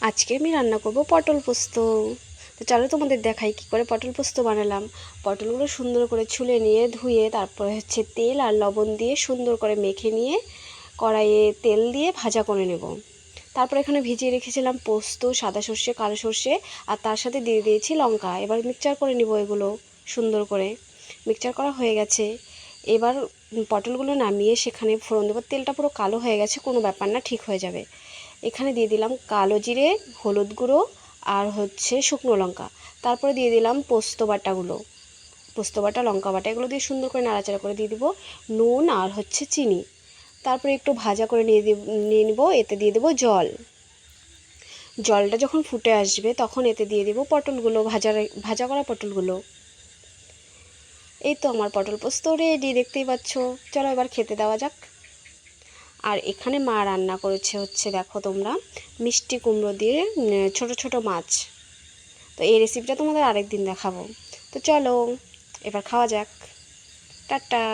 আজকে আমি রান্না করব পটল পোস্ত। তো চলো তোমাদের দেখাই কি করে পটল পোস্ত বানালাম। পটলগুলো সুন্দর করে ছুলে নিয়ে ধুয়ে তারপরে তেল আর লবণ দিয়ে সুন্দর করে মেখে নিয়ে কড়াইয়ে তেল দিয়ে ভাজা করে নেব। তারপর এখানে ভিজিয়ে রেখেছিলাম পোস্ত, সাদা সর্ষে, কালো সর্ষে আর তার সাথে দিয়ে দিয়েছি লঙ্কা। এবার মিক্সচার করে নিব এগুলো সুন্দর করে। মিক্সচার করা হয়ে গেছে। এবার পটলগুলো নামিয়ে সেখানে ফোড়ন দেবো। তেলটা পুরো কালো হয়ে গেছে, কোনো ব্যাপার না, ঠিক হয়ে যাবে। এখানে দিয়ে দিলাম কালো জিরে, হলুদ গুঁড়ো আর শুকনো লঙ্কা। তারপরে দিয়ে দিলাম পোস্ত বাটাগুলো, পোস্ত বাটা, লঙ্কা বাটা, এগুলো দিয়ে সুন্দর করে নাড়াচাড়া করে দিয়ে দিব নুন আর চিনি। তারপরে একটু ভাজা করে নিয়ে নিব। এতে দিয়ে দেবো জল। জলটা যখন ফুটে আসবে তখন এতে দিয়ে দেবো পটলগুলো, ভাজা করা পটলগুলো। এই তো আমার পটল পোস্ত রেডি, দেখতেই পাচ্ছ। চলো এবার খেতে দেওয়া যাক। আর এখানে মা রান্না করেছে দেখো তোমরা, মিষ্টি কুমড়ো দিয়ে ছোট ছোট মাছ। তো এই রেসিপিটা তোমাদের আরেকদিন দেখাবো। তো চলো এবার খাওয়া যাক। টাটা।